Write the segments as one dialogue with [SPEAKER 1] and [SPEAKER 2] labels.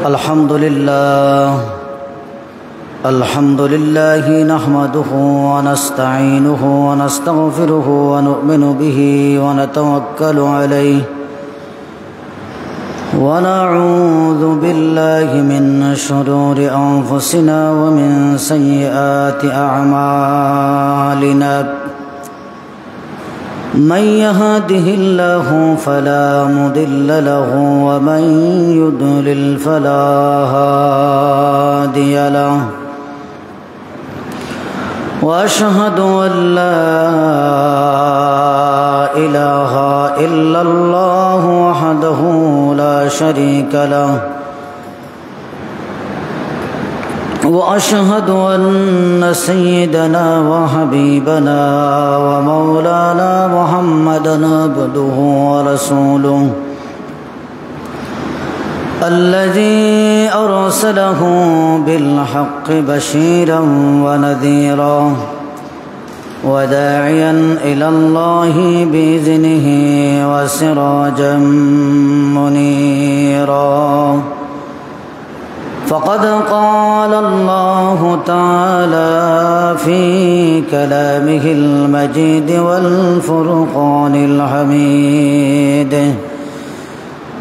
[SPEAKER 1] الحمد لله نحمده ونستعينه ونستغفره ونؤمن به ونتوكل عليه ونعوذ بالله من شرور أنفسنا ومن سيئات أعمالنا من يهده الله فلا مضل له ومن يضلل فلا هادي له وأشهد أن لا إله إلا الله وحده لا شريك له وأشهد أن سيدنا وحبيبنا ومولانا محمدا عبده ورسوله الذي أرسله بالحق بشيرا ونذيرا وداعيا إلى الله بإذنه وسراجا منيرا فقد قال الله تعالى في كلامه المجيد والفرقان الحميد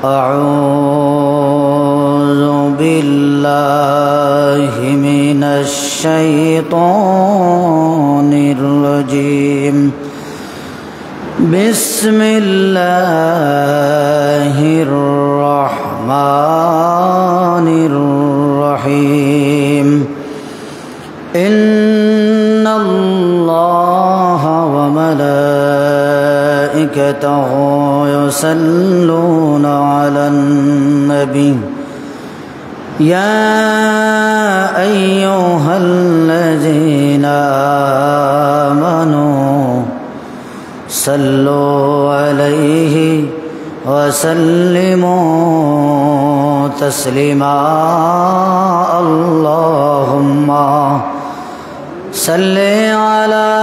[SPEAKER 1] أعوذ بالله من الشيطان الرجيم بسم الله الرحمن الرحيم إن الله وملائكته يصلون على النبي يا أيها الذين آمنوا صلوا عليه وسلموا تسليما اللهم صل على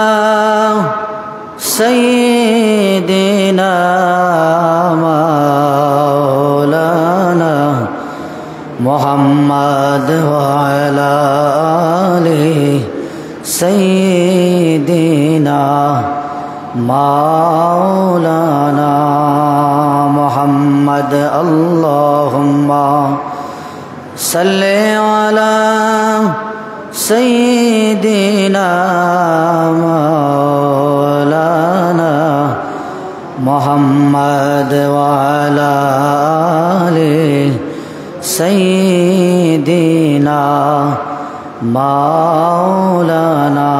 [SPEAKER 1] سيدنا مولانا محمد وعلى آله سيدنا مولانا محمد اللهم صل على سيدنا مولانا محمد وعلى آله سيدنا مولانا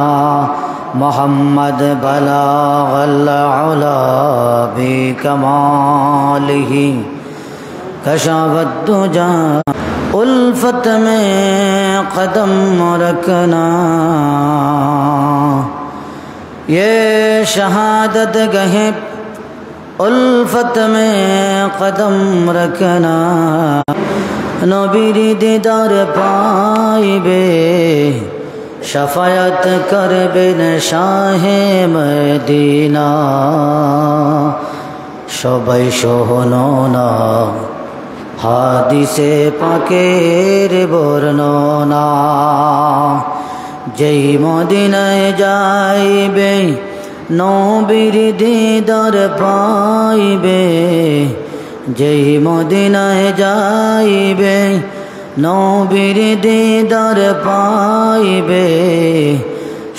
[SPEAKER 1] محمد بلغ العلا بكماله كشف الدجى उल्फत में कदम रखना ये शहादत गहे उल्फत में कदम रखना नबीर दीदार पाइबे शफायत करबेन शाहे मदीना सबाई शोनो ना हादिसे पाकेर बर्णना जेई मदिनाय जाइबे नबीर दीदार पाइबे जेई मदिनाय जाइबे नबीर दीदार पाइबे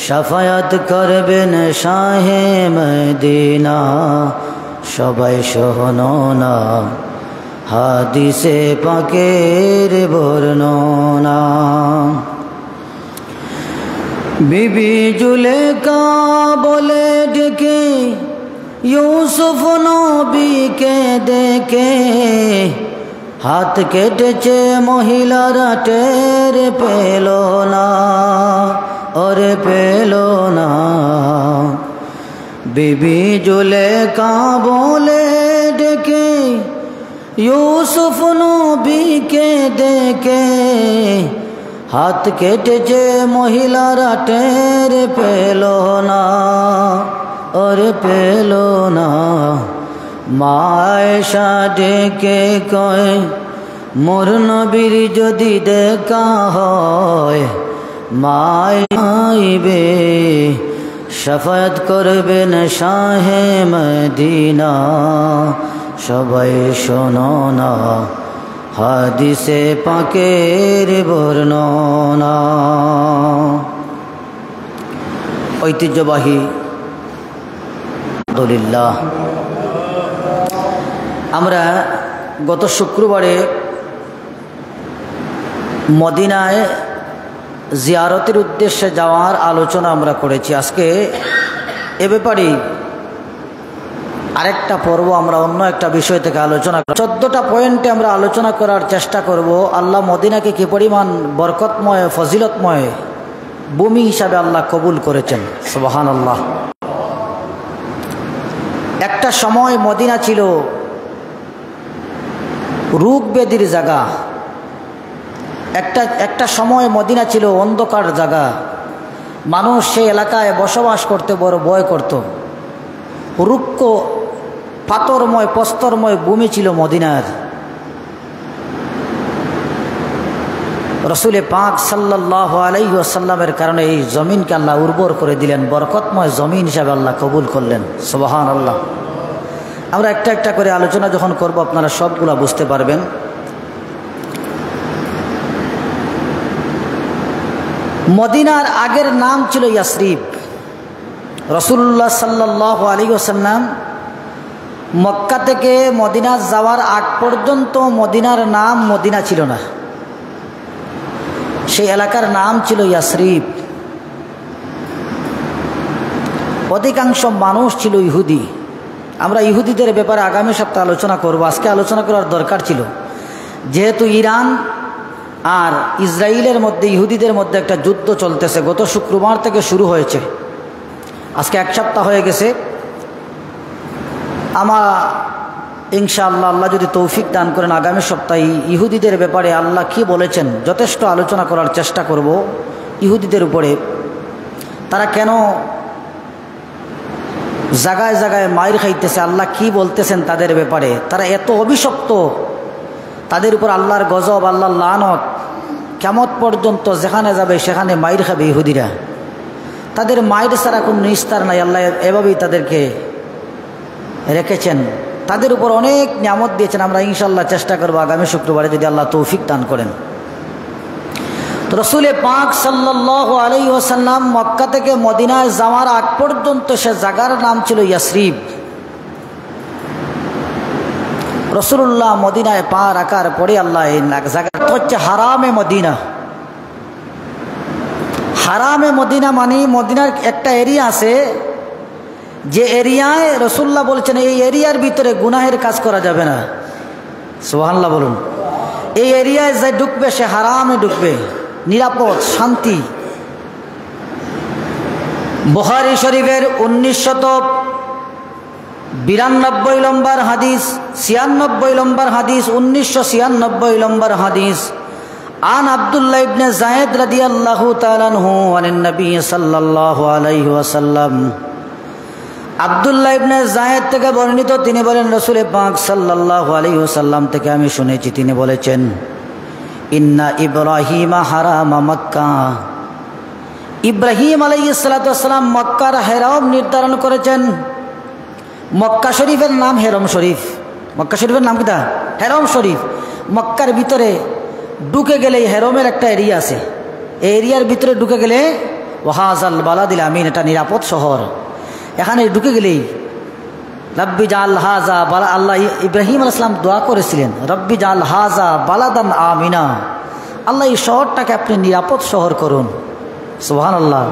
[SPEAKER 1] शफायत करबेन शाहे मदीना सबाई शोनो ना हादिसे पाकेर बर्णना बीबी जुलेखा बोले डेके यूसुफ नबी के देखे हाथ केटेছে মহিলারা টের পেল না ওরে পেল না बीबी जुलेखा बोले डेके यूसुफ नबी के देखे हाथ केटेছে মহিলারা টের পেল না ওরে পেল না মা আয়েশা ডেকে কয় মোর নবীর যদি দেখা হয় মাইবে শাফায়াত করবেন শাহে মদিনা। সবাই শোনো না হাদিসে পাকের বর্ণনা। ঐতিহ্যবাহী আলহামদুলিল্লাহ, আমরা গত শুক্রবারে মদিনায় জিয়ারতের উদ্দেশ্যে যাওয়ার আলোচনা আমরা করেছি। আজকে এ ব্যাপারে আরেকটা পর্ব আমরা অন্য একটা বিষয় থেকে আলোচনা 14টা পয়েন্টে আমরা আলোচনা করার চেষ্টা করব। আল্লাহ মদিনাকে কি পরিমাণ বরকতময় ফজিলতময় ভূমি হিসাবে আল্লাহ কবুল করেছেন। সুবহানাল্লাহ। একটা সময় মদিনা ছিল রোগ ব্যাধির জায়গা, একটা সময় মদিনা ছিল অন্ধকার জায়গা। মানুষ সেই এলাকায় বসবাস করতে বড় ভয় করত। রুক্ষ পাথরময় প্রস্তরময় ভূমি ছিল মদিনার। রসুল পাক সাল্লাল্লাহু আলাইহি ওয়াসাল্লামের কারণে এই জমিনকে আল্লাহ উর্বর করে দিলেন, বরকতময় জমিন হিসাবে আল্লাহ কবুল করলেন। সুবহানাল্লাহ। আমরা একটা একটা করে আলোচনা যখন করব আপনারা সবগুলা বুঝতে পারবেন। মদিনার আগের নাম ছিল ইয়াসরিব। রাসূলুল্লাহ সাল্লাল্লাহু আলাইহি ওয়াসাল্লাম মক্কা থেকে মদিনা যাওয়ার আগ পর্যন্ত মদিনার নাম মদিনা ছিল না, সেই এলাকার নাম ছিল ইয়াসরিব। অধিকাংশ মানুষ ছিল ইহুদি। আমরা ইহুদিদের ব্যাপারে আগামী সপ্তাহে আলোচনা করব। আজকে আলোচনা করার দরকার ছিল, যেহেতু ইরান আর ইসরায়েলের মধ্যে ইহুদিদের মধ্যে একটা যুদ্ধ চলতেছে। গত শুক্রবার থেকে শুরু হয়েছে, আজকে এক সপ্তাহ হয়ে গেছে। আমার ইনশাআল্লাহ আল্লাহ যদি তৌফিক দান করেন আগামী সপ্তাহে ইহুদিদের ব্যাপারে আল্লাহ কি বলেছেন যথেষ্ট আলোচনা করার চেষ্টা করব। ইহুদিদের উপরে তারা কেন জায়গায় জায়গায় মাইর খাইতেছে, আল্লাহ কি বলতেছেন তাদের ব্যাপারে। তারা এত অভিশপ্ত, তাদের উপর আল্লাহর গজব, আল্লাহর লানত কিয়ামত পর্যন্ত যেখানে যাবে সেখানে মাইর খাবে ইহুদিরা। তাদের মাইর ছাড়া কোনো নিস্তার নাই। আল্লাহ এভাবেই তাদেরকে রেখেছেন, তাদের উপর অনেক নিয়ামত দিয়েছেন। আমরা ইনশাআল্লাহ চেষ্টা করব আগামী শুক্রবারে যদি আল্লাহ তৌফিক দান করেন। তো রাসূল পাক সাল্লাল্লাহু আলাইহি ওয়াসাল্লাম মক্কা থেকে মদিনায় যাওয়ার আগ পর্যন্ত সে জায়গার নাম ছিল ইয়াসরিব। রাসূলুল্লাহ মদিনায় পা রাখার পরে আল্লাহ এই জায়গাটা হচ্ছে হারামে মদিনা। হারামে মদিনা মানে মদিনার একটা এরিয়া আছে, যে এরিয়ায় রাসূলুল্লাহ বলছেন এই এরিয়ার ভিতরে গুনাহের কাজ করা যাবে না। সুবহানাল্লাহ বলুন। এই এরিয়ায় যে ঢুকবে সে হারামে ঢুকবে, নিরাপদ শান্তি। বুখারী শরীফের 1992 নম্বর হাদিস, 96 নম্বর হাদিস, 1996 নম্বর হাদিস। আন আব্দুল্লাহ ইবনে যায়েদ রাদিয়াল্লাহু তাআলা আনহু আনিন নবী সাল্লাল্লাহু আলাইহি ওয়াসাল্লাম। আব্দুল্লাহ ইবনে যায়েদ থেকে বর্ণিত, তিনি বলেন রাসূল পাক সাল্লাল্লাহু আলাইহি ওয়াসাল্লাম থেকে আমি শুনেছি, তিনি বলেছেন ইন্না ইব্রাহিমা হারামা মক্কা। ইব্রাহিম আলাইহিস সালাতু ওয়াস সালাম মক্কার হেরাম নির্ধারণ করেছেন। মক্কা শরীফের নাম হেরম শরীফ। মক্কা শরীফের নাম কিটা? হেরম শরীফ। মক্কার ভিতরে ঢুকে গেলে হেরমের একটা এরিয়া আছে, এই এরিয়ার ভিতরে ঢুকে গেলে ওয়াহাজাল বালাদিল আমিন, এটা নিরাপদ শহর। এখানে ঢুকে গেলেই রব্বি জাল হাজা বালা, আল্লাহ ইব্রাহিম আলাইহিস সালাম দোয়া করেছিলেন রব্বি জাল হাজা বালাদান আমিনা, আল্লাহ এই শহরটাকে আপনি নিরাপদ শহর করুন। সুবহানাল্লাহ।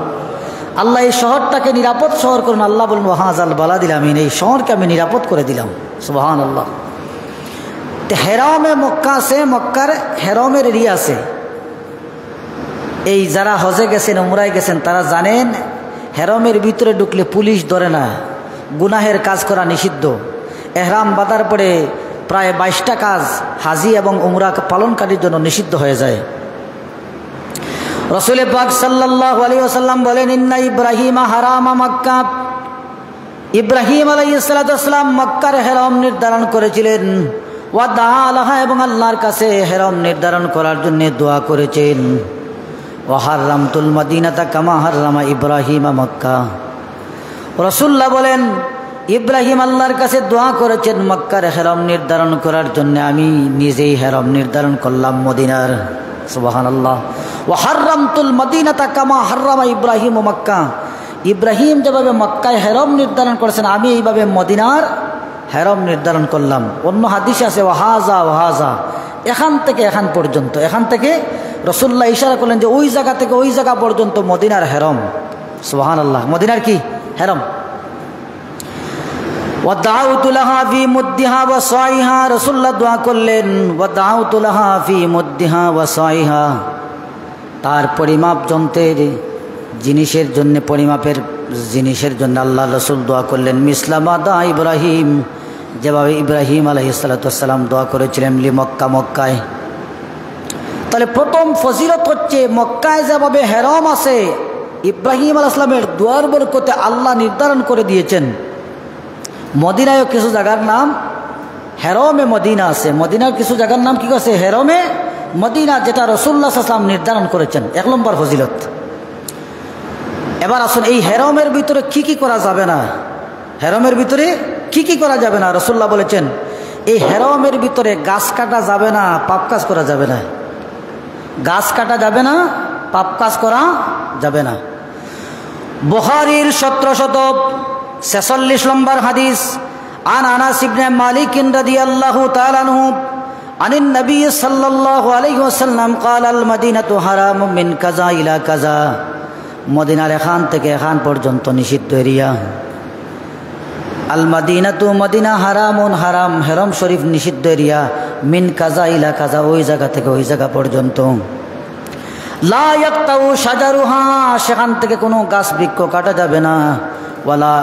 [SPEAKER 1] আল্লাহ এই শহরটাকে নিরাপদ শহর করুন। আল্লাহ বলুন ওয়াহাজাল বালাদিল আমিন, এই শহরকে আমি নিরাপদ করে দিলাম। সুবহানাল্লাহ। হেরামে মক্কা আছে, মক্কার হেরমের এরিয়া আছে। এই যারা হজে গেছেন উমরায় গেছেন তারা জানেন হেরমের ভিতরে ঢুকলে পুলিশ ধরে না, গুনাহের কাজ করা নিষিদ্ধ। এহরাম বাঁধার পরে প্রায় 22টা কাজ হাজি এবং উমরা পালনকারীর জন্য নিষিদ্ধ হয়ে যায়। রাসূল পাক সাল্লাল্লাহু আলাইহি ওয়াসাল্লাম বলেন ইন্না ইব্রাহিমা হারামা মক্কা। ইব্রাহিম আলাইহিস সালাতু ওয়াস সালাম মক্কার হেরাম নির্ধারণ করেছিলেন। ওয়া দাআ লাহা, এবং আল্লাহর কাছে হেরম নির্ধারণ করার জন্য দোয়া করেছেন। ওয়া হাররামতুল মদিনাতা কামা হাররামা ইব্রাহিমা মক্কা। রাসূলুল্লাহ বলেন, ইব্রাহিম আল্লাহর কাছে দোয়া করেছেন মক্কার হেরম নির্ধারণ করার জন্য, আমি নিজেই হেরম নির্ধারণ করলাম মদিনার। সুবহানাল্লাহ। ওয়া হাররামতুল মদিনাতা কামা হাররামা ইব্রাহিম মক্কা। ইব্রাহিম যেভাবে মক্কায় হেরম নির্ধারণ করেছেন, আমি এইভাবে মদিনার হেরম নির্ধারণ করলাম। অন্য হাদিসে আছে ওয়াহাজা ওয়াহাজা, এখান থেকে এখান পর্যন্ত, এখান থেকে রাসূলুল্লাহ ইশারা করলেন যে ওই জায়গা থেকে ওই জায়গা পর্যন্ত মদিনার হেরম। সুবহানাল্লাহ। মদিনার কি হেরম। ওয়াদাউতু লাহা ফি মুদ্দিহা ওয়া সাইহা, রাসূলুল্লাহ দোয়া করলেন ওয়াদাউতু লাহা ফি মুদ্দিহা ওয়া সাইহা, তার পরিমাপ যন্ত্রের জিনিসের জন্য, পরিমাপের জিনিসের জন্য আল্লাহ রসুল দোয়া করলেন মিসলামা দা ইব্রাহিম, যেভাবে ইব্রাহিম আলাইহিস সালাতু ওয়াস সালাম দোয়া করেছিলেন লি মক্কা, মক্কায়। তাহলে প্রথম ফজিলত হচ্ছে মক্কায় যেভাবে হেরম আছে, ইব্রাহিম আলাইহিস সালামের দোয়ার বরকতে আল্লাহ নির্ধারণ করে দিয়েছেন মদিনায়ও কিছু জায়গার নাম হেরমে মদিনা আছে। মদিনার কিছু জায়গার নাম কি আছে? হেরমে মদিনা, যেটা রাসূলুল্লাহ সাল্লাল্লাহু আলাইহি ওয়াসাল্লাম নির্ধারণ করেছেন। এক নম্বর ফজিলত। এবার আসুন, এই হেরমের ভিতরে কি কি করা যাবে না, হেরমের ভিতরে কি কি করা যাবে না। রাসূলুল্লাহ বলেছেন এই হেরমের ভিতরে গাছ কাটা যাবে না, পাপ কাজ করা যাবে না। গাছ কাটা যাবে না, পাপ কাজ করা যাবে না। বুখারীর 1746 নম্বর হাদিস, আন আনাস ইবনে মালিক রাদিয়াল্লাহু তাআলা আনহু আনিন নবী সাল্লাল্লাহু আলাইহি ওয়াসাল্লাম قال المدينة حرام من كذا إلى كذا, মদিনার এখান থেকে এখান পর্যন্ত নিষিদ্ধ এরিয়া। আল মাদিনাতু, মদিনা হারামুন, হারাম হেরম শরীফ নিষিদ্ধ এরিয়া, মিন কাজা ইলা কাজা, ওই জায়গা থেকে ওই জায়গা পর্যন্ত। লা ইয়াকতাউ শাজারুহা, সেখান থেকে কোনো গাছ বৃক্ষ কাটা যাবে না। ওয়ালা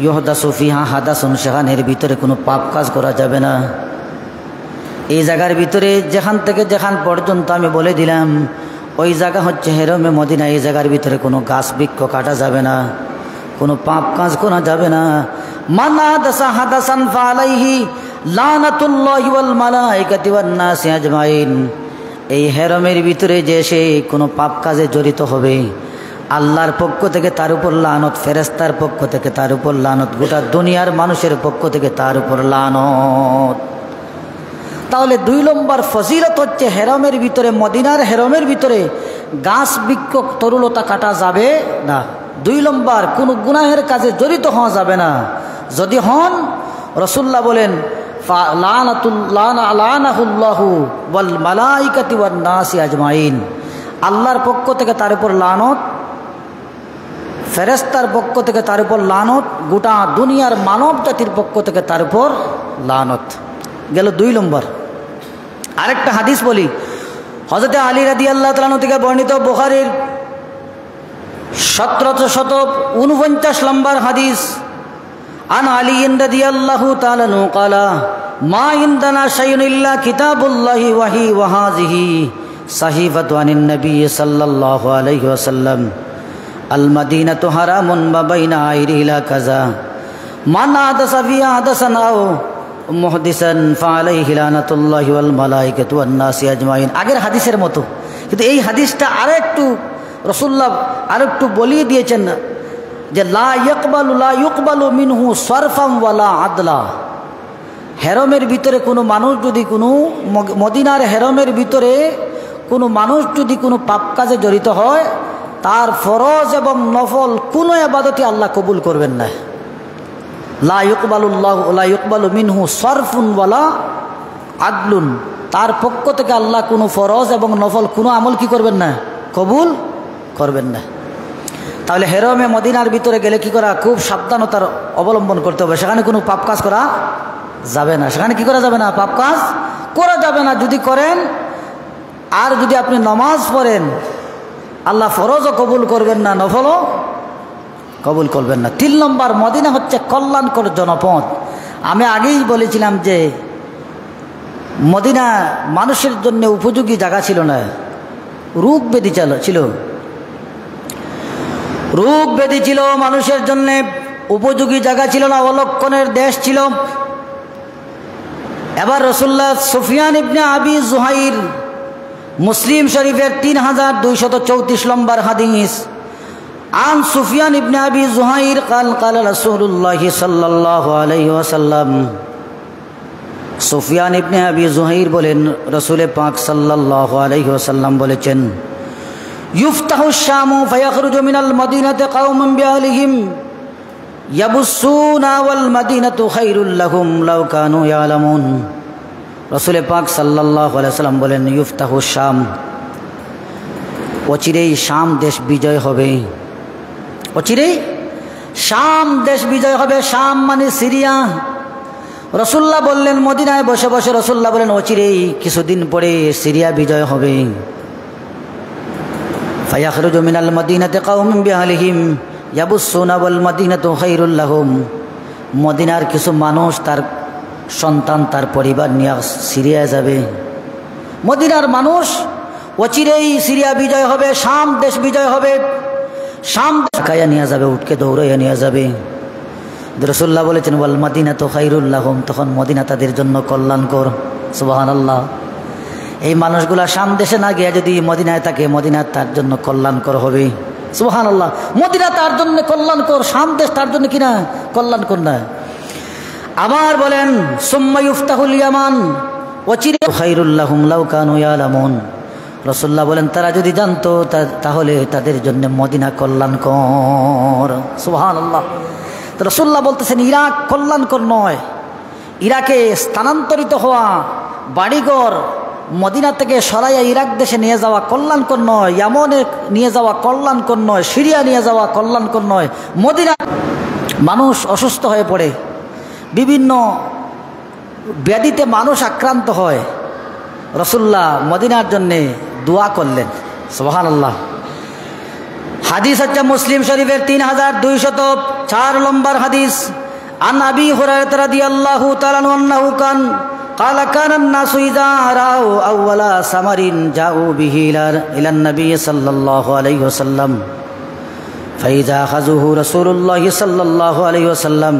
[SPEAKER 1] ইউহদাসু ফিহা হাদাসুন, সেখানের ভিতরে কোনো পাপ কাজ করা যাবে না। এই জায়গার ভিতরে যেখান থেকে যেখান পর্যন্ত আমি বলে দিলাম, ওই জায়গা হচ্ছে হেরমে মদিনা। এই জায়গার ভিতরে কোনো গাছ বৃক্ষ কাটা যাবে না, কোনো পাপ কাজ করা যাবে না। মান হাদাসা হাদাসান ফালাইহি লানাতুল্লাহি ওয়াল মালাইকাতি ওয়ান নাসি আজমাইন, এই হেরমের ভিতরে যে সে কোনো পাপ কাজে জড়িত হবে, আল্লাহর পক্ষ থেকে তার উপর লানত, ফেরেশতার পক্ষ থেকে তার উপর লানত, গোটা দুনিয়ার মানুষের পক্ষ থেকে তার উপর লানত। তাহলে 2 নম্বর ফজিলত হচ্ছে হেরমের ভিতরে, মদিনার হেরমের ভিতরে গাছ বৃক্ষ তরুলতা কাটা যাবে না। 2 নম্বর, কোনো গুনাহের কাজে জড়িত হওয়া যাবে না। যদি হন, রাসূলুল্লাহ বলেন লানাহুল্লাহু ওয়াল মালাইকাতি ওয়ান নাসি আজমাইন, আল্লাহর পক্ষ থেকে তার উপর লানত, ফেরেশতার পক্ষ থেকে তার উপর লানত, গোটা দুনিয়ার মানব জাতির পক্ষ থেকে তার উপর লানত। গেল 2 নম্বর। আরেকটা হাদিস বলি, হযরত আলী রাদিয়াল্লাহু তাআলা আনহু থেকে বর্ণিত, বুখারীর 1749 নম্বর হাদিস, আন আলী রাদিয়াল্লাহু তাআলা আনহু قال মা ইনদানা শাইউন ইল্লা কিতাবুল্লাহি ওয়া হাযিহি সাহিফাতু আনিন নবী সাল্লাল্লাহু আলাইহি ওয়াসাল্লাম আল মাদিনাতু হারামুন ওয়া বাইনা আইরি ইলা কাযা মান আদাসা ফিহা হাদাসান আও মুহদিসান ফালাইহি লানাতুল্লাহি ওয়াল মালাইকাতু ওয়ান নাসি আজমাইন। আগের হাদিসের মতো, কিন্তু এই হাদিসটা আরেকটু রাসূলুল্লাহ আরেকটু বলিয়ে দিয়েছেন যে লা ইউকবালু মিনহু সরফাম ওয়ালা আদলা। হেরমের ভিতরে কোনো মানুষ যদি, কোনো মদিনার হেরমের ভিতরে কোনো মানুষ যদি কোনো পাপ কাজে জড়িত হয়, তার ফরজ এবং নফল কোনো ইবাদতই আল্লাহ কবুল করবেন না। লা ইউকবালু মিনহু সরফুন ওয়ালা আদলুন, তার পক্ষ থেকে আল্লাহ কোনো ফরজ এবং নফল কোনো আমল কি করবেন না, কবুল করবেন না। তাহলে হেরমে মদিনার ভিতরে গেলে কি করা, খুব সাবধানতার অবলম্বন করতে হবে। সেখানে কোনো পাপ কাজ করা যাবে না, সেখানে কি করা যাবে না, পাপ কাজ করা যাবে না। যদি করেন, আর যদি আপনি নামাজ পড়েন, আল্লাহ ফরজও কবুল করবেন না, নফলও কবুল করবেন না। 3 নম্বর, মদিনা হচ্ছে কল্যাণকর জনপদ। আমি আগেই বলেছিলাম যে মদিনা মানুষের জন্য উপযোগী জায়গা ছিল না, রোগ ব্যাধি ছিল, রোগ ব্যাধি ছিল, মানুষের জন্য উপযোগী জায়গা ছিল না, অলক্ষণের দেশ ছিল। এবার রাসূলুল্লাহ সুফিয়ান ইবনে আবি জুহাইর, মুসলিম শরীফের 3234 নম্বর হাদিস, আন সুফিয়ান ইবনে আবি জুহাইর قال قال রাসূলুল্লাহ সাল্লাল্লাহু আলাইহি ওয়াসাল্লাম, সুফিয়ান ইবনে আবি জুহাইর বলেন রাসূল পাক সাল্লাল্লাহু আলাইহি ওয়াসাল্লাম বলেছেন, ইফতাহু শামু ফায়াখরুজু মিনাল মদিনাতি কওমান বিআহলিহিম ইয়াবুসুনা ওয়াল মদিনাতু খায়রুল লাহুম লাউ কানু ইয়ালামুন। রাসূল পাক সাল্লাল্লাহু আলাইহি ওয়াসাল্লাম বলেন, ইফতাহু শাম, অচিরেই শাম দেশ বিজয় হবে, অচিরেই শাম দেশ বিজয় হবে। শাম মানে সিরিয়া। রাসূলুল্লাহ বললেন, মদিনায় বসে বসে রাসূলুল্লাহ বলেন, অচিরেই কিছুদিন পরে সিরিয়া বিজয় হবে। ফায়াখরুজু মিনাল মদিনাতি কওমান বিআহলিহিম ইয়াবুসুনা ওয়াল মদিনাতু খায়রুল লাহুম, মদিনার কিছু মানুষ তার সন্তান তার পরিবার নিয়ে সিরিয়ায় যাবে। মদিনার মানুষ অচিরেই সিরিয়া বিজয় হবে, শাম দেশ বিজয় হবে, শাম কায়া নিয়ে যাবে, উঠকে দৌড়াইয়া নিয়ে যাবে। রাসূলুল্লাহ বলেছেন, ওয়াল মদিনাতু খায়রুল লাহুম, তখন মদিনা তাদের জন্য কল্যাণকর। সুবহানাল্লাহ। এই মানুষগুলা শাম দেশে না গিয়ে যদি মদিনায় থাকে, মদিনা তার জন্য কল্যাণকর হবে। সুবহানাল্লাহ। মদিনা তার জন্য কল্যাণকর, শাম দেশ তার জন্য কিনা কল্যাণকর না। আবার বলেন, সুম্মা ইফতাহুল ইয়ামান অচিরে খায়রুল লাহুম লাউ কানু ইয়ালামুন। রাসূলুল্লাহ বলেন, তারা যদি জানতো তাহলে তাদের জন্য মদিনা কল্যাণকর। সুবহানাল্লাহ। তো রাসূলুল্লাহ বলতেছেন, ইরাক কল্যাণকর নয়, ইরাকে স্থানান্তরিত হওয়া, বাড়িঘর মদিনা থেকে সরাইয়া ইরাক দেশে নিয়ে যাওয়া কল্যাণকর নয়, ইয়ামনে নিয়ে যাওয়া কল্যাণকর নয়, সিরিয়া নিয়ে যাওয়া কল্যাণকর নয়। মদিনা মানুষ অসুস্থ হয়ে পড়ে, বিভিন্ন ব্যাধিতে মানুষ আক্রান্ত হয়। রাসূলুল্লাহ মদিনার জন্যে দোয়া করলেন। সুবহানাল্লাহ। হাদিস হচ্ছে মুসলিম শরীফের 3204 নম্বর হাদিস, আন আবি হুরায়রা রাদিয়াল্লাহু তাআলা আনহু কান قال كان الناس إذا رأوا أول ثمر جاءوا به إلى النبي صلى الله عليه وسلم فإذا أخذه رسول الله صلى الله عليه وسلم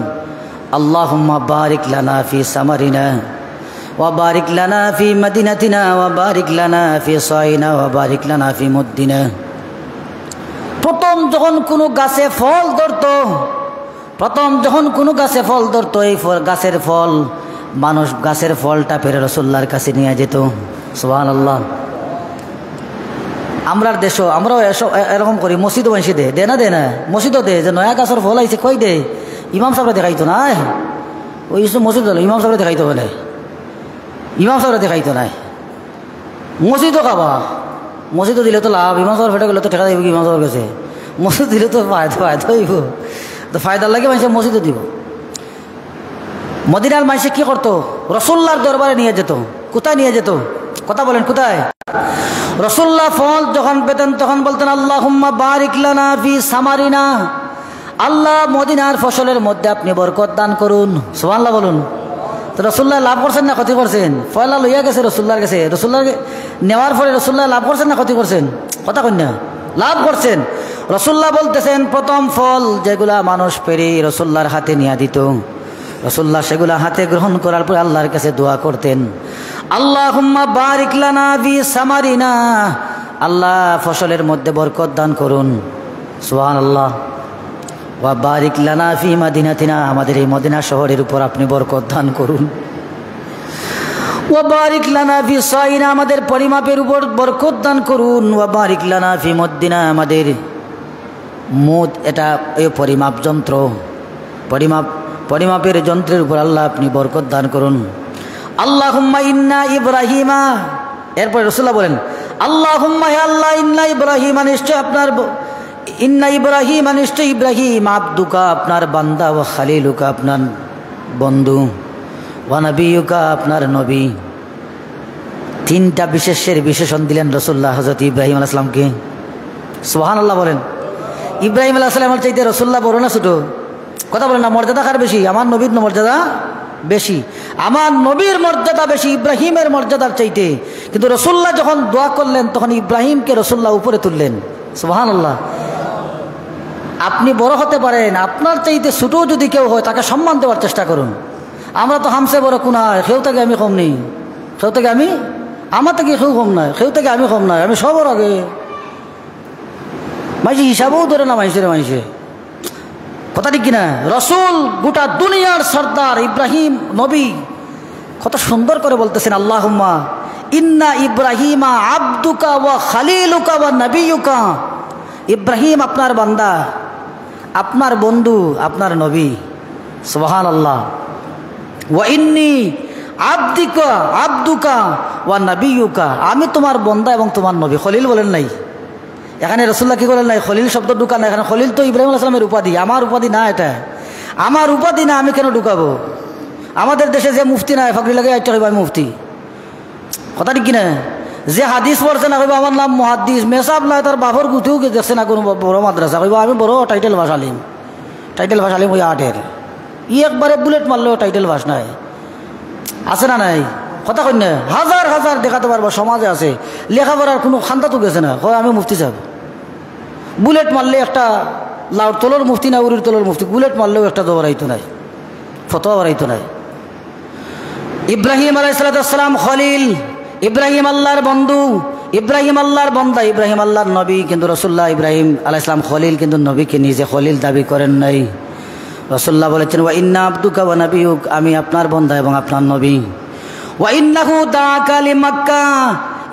[SPEAKER 1] اللهم بارك لنا في ثمرنا وبارك لنا في مدينتنا وبارك لنا في صاعنا وبارك لنا في مدنا। প্রথম যখন কোনো গাছে ফল ধরতো, এই গাছের ফল মানুষ গাছের ফলটা পেরে রাসূলুল্লাহর কাছে নিয়ে যেত। সুবহানাল্লাহ। আমরার দেশও আমরাও এরকম করি, মসজিদও বানিয়ে দে না মসজিদও দে, যে নয়া গাছের ফল আইছে কই দে, ইমাম সাহেবরা দেখাইতো না, ওই মসজিদ হলো ইমাম সাহেবরা দেখাইতো, বলে ইমাম সাহেবরা দেখাইতো নাই, মসজিদও খাবা, মসজিদও দিলে তো লাভ, ইমাম সাহেব ফেটে গেলে তো ঠেকা দিব, ইমাম সাহেবের কাছে মসজিদ দিলে তো ফায়দা হইব, তো ফায়দার লাগে মানুষের মসজিদও দিব। মদিনার মানুষে কি করতো? রাসূলুল্লাহর দরবারে নিয়ে যেত। কোথায় নিয়ে যেত? কথা বলেন, কোথায়? রাসূলুল্লাহ ফল যখন পেতেন তখন বলতেন, আল্লাহুম্মা বারিক লানা ফি সামারিনা, আল্লাহ মদিনার ফসলের মধ্যে আপনি বরকত দান করুন। সুবহানাল্লাহ বলুন। তো রাসূলুল্লাহ লাভ করছেন না ক্ষতি করছেন? ফয়লা লইয়া গেছে রাসূলুল্লাহর কাছে, রাসূলুল্লাহকে নেওয়ার পরে রাসূলুল্লাহ লাভ করছেন না ক্ষতি করছেন? কথা কন্যা, লাভ করছেন। রাসূলুল্লাহ বলতেছেন, প্রথম ফল যেগুলা মানুষ পেরে রাসূলুল্লাহর হাতে নিয়ে দিত, রাসূলুল্লাহ সেগুলা হাতে গ্রহণ করার পর আল্লাহর কাছে দোয়া করতেন, আল্লাহুম্মা বারিক লানা ফি সামারিনা, আল্লাহ ফসলের মধ্যে বরকত দান করুন। সুবহানাল্লাহ। ওয়া বারিক লানা ফি মাদিনাতিনা, আমাদের এই মদিনা শহরের উপর আপনি বরকত দান করুন। ওয়া বারিক লানা ফি সাইনা, আমাদের পরিমাপের উপর বরকত দান করুন। ওয়া বারিক লানা ফি মুদ্দিনা, আমাদের মুদ এটা এই পরিমাপ যন্ত্র, পরিমাপের যন্ত্রের উপর আল্লাহ আপনি বরকত দান করুন। আল্লাহুম্মা ইন্না ইব্রাহিমা, এরপর রাসূলুল্লাহ বলেন, আল্লাহুম্মা হে আল্লাহ, ইন্না ইব্রাহিমা, নিশ্চয় আপনার, ইন্না ইব্রাহিমা, নিশ্চয় ইব্রাহিম, আব্দুকা আপনার বান্দা, ওয়া খালিলুকা আপনার বন্ধু, ওয়া নবিয়ুকা আপনার নবী। তিনটা বিশেষের বিশেষণ দিলেন রাসূলুল্লাহ হযরত ইব্রাহিম আলাইহিস সালামকে। সুবহানাল্লাহ বলেন। ইব্রাহিম আলাইহিস সালামের চাইতে রাসূলুল্লাহ বড় না ছোট? কথা বলেন না, মর্যাদা কার বেশি? আমার নবীর মর্যাদা বেশি, আমার নবীর মর্যাদা বেশি ইব্রাহিমের মর্যাদার চাইতে। কিন্তু রাসূলুল্লাহ যখন দোয়া করলেন তখন ইব্রাহিমকে রাসূলুল্লাহ উপরে তুললেন। সুবহানাল্লাহ। আপনি বড় হতে পারেন, আপনার চাইতে ছোট যদি কেউ হয় তাকে সম্মান দেওয়ার চেষ্টা করুন। আমরা তো হামসে বড় কোনায়, সেও থেকে আমি কম নেই, সেও থেকে আমি, আমার থেকে কেউ কম নাই, সেও থেকে আমি কম নাই, আমি সবর আগে। মাইসে হিসাবেও ধরে না মাইসে কথা ঠিক কিনা? রসুল গোটা দুনিয়ার সর্দার ইব্রাহিম নবী কত সুন্দর করে বলতেছেন, আল্লাহুম্মা ইন্না ইব্রাহিমা আব্দুকা ওয়া খালিলুকা ওয়া নবিয়ুকা। ইব্রাহিম আপনার বান্দা, আপনার বন্ধু, আপনার নবী। সুবহানাল্লাহ। ওয়া ইন্নী আব্দুকা ওয়া নবিয়ুকা, আমি তোমার বান্দা এবং তোমার নবী। খলিল বলেন নাই এখানে, রাসূলুল্লাহ কি বলেন নাই? খলিল শব্দ ঢুকান না এখানে। খলিল তো ইব্রাহিম আলাইহিস সালামের উপাধি, আমার উপাধি না। এটা আমার উপাধি না, আমি কেন ঢুকাবো? আমাদের দেশে যে মুফতি নাই, ফাকরি লাগে আইটা হইব আমি মুফতি। কথা ঠিক কিনা? যে হাদিস পড়ছে না কইব আমার নাম মুহাদ্দিস, মেসাব নাই তার বাবর গুতেও দেখছে না কোনো বড় মাদ্রাসা, কইব আমি বড় টাইটেল ভাস আলিম। টাইটেল ভাস আলিম ওই আটের একবারে বুলেট মারলেও টাইটেল ভাস নাই, আছে না নাই? কথা কই না? হাজার হাজার দেখাতে পারবো সমাজে আছে, লেখাপড়ার কোনো খান্তা তো গেছে না, হয় আমি মুফতি সাহেব। বুলেট মারলে একটা লাউর তলোর মুফতি না উরির তলোর মুফতি, বুলেট মারলেও একটা দৌড়াইতো নাই, ফতোয়া বাড়াইতো নাই। ইব্রাহিম আলাইহিস সালাম খলিল, ইব্রাহিম আল্লাহর বন্ধু, ইব্রাহিম আল্লাহর বান্দা, ইব্রাহিম আল্লাহর নবী। কিন্তু রাসূলুল্লাহ ইব্রাহিম আলাইহিস সালাম খলিল, কিন্তু নবীকে নিজে খলিল দাবি করেন নাই। রাসূলুল্লাহ বলেছেন ওয়া ইন্না আব্দুকা ওয়া নবিয়ুক, আমি আপনার বান্দা এবং আপনার নবী। ওয়া ইন্নাহু দাআকা লিমাক্কা,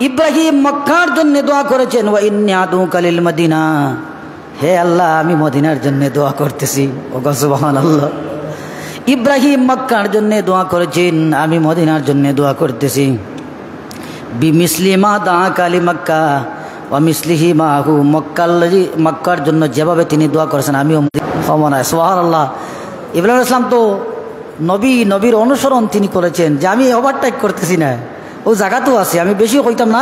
[SPEAKER 1] ইব্রাহিম মক্কার জন্য দোয়া করেছেন। ওয়া ইন্নী আদুকা লিল মদিনা, হে আল্লাহ আমি মদিনার জন্য দোয়া করতেছি। ওগো সুবহানাল্লাহ। ইব্রাহিম মক্কার জন্য দোয়া করেছেন, আমি মদিনার জন্য দোয়া করতেছি। বিমিসলি মা দাআকা লিমাক্কা ওয়া মিসলিহি মাহু, মক্কার জন্য যেভাবে তিনি দোয়া করেছেন আমিও ক্ষমনায়। সুবহানাল্লাহ। ইব্রাহিম আলাইহিস সালাম তো নবী, নবীর অনুসরণ তিনি করেছেন। যে আমি ওভারটেক করতেছি না, ও জায়গাতেও আছে, আমি বেশি কইতাম না,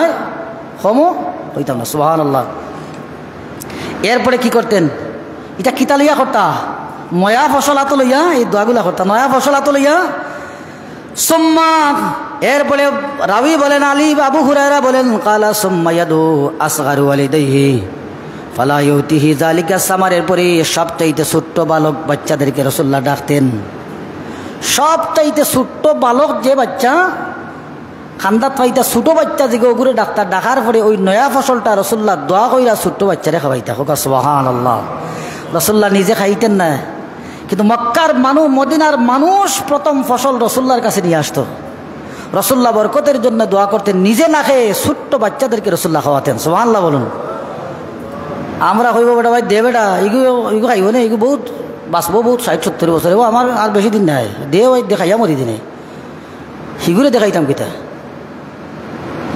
[SPEAKER 1] কমও কইতাম না। সুবহানাল্লাহ। এরপরে কি করতেন? এটা কিতা লইয়া করতা? নয়া ফসল আতো লইয়া এই দোয়াগুলা করতা, নয়া ফসল আতো লইয়া। সুম্মা, এরপরে রাবি বলেন, আলী আবু হুরায়রা বলেন, কালা সুম্মা ইয়াদু আসগারু ওয়ালিদাইহি ফালা ইউতিহি যালিকা সামার। এরপরে সবচাইতে ছোট্ট বালক বাচ্চাদেরকে রাসূলুল্লাহ ডাকতেন। সবচাইতে ছোট্ট বালক যে বাচ্চা, খান্দাত পাইতা ছোট বাচ্চা যে ওগুলো ডাক্তার ডাকার পরে ওই নয়া ফসলটা রাসূলুল্লাহ দোয়া কইরা ছোট্ট বাচ্চারে খাওয়াইতা। হোক সুবহানাল্লাহ। রাসূলুল্লাহ নিজে খাইতেন না, কিন্তু মক্কার মানুষ, মদিনার মানুষ প্রথম ফসল রাসূলুল্লাহর কাছে নিয়ে আসতো। রাসূলুল্লাহ বরকতের জন্য দোয়া করতেন, নিজে না খেয়ে ছোট্ট বাচ্চাদেরকে রাসূলুল্লাহ খাওয়াতেন। সুবহানাল্লাহ বলুন। আমরা কইব বেটা ভাই দে বেটা, এগুলো খাইব না, এগুলো বহুত বাঁচবো, বহুত 60-70 বছর, আমার আর বেশি দিন নাই, দে ওই দেখাইয়া মরি দিনে, সেগুলো দেখাইতাম কিতা।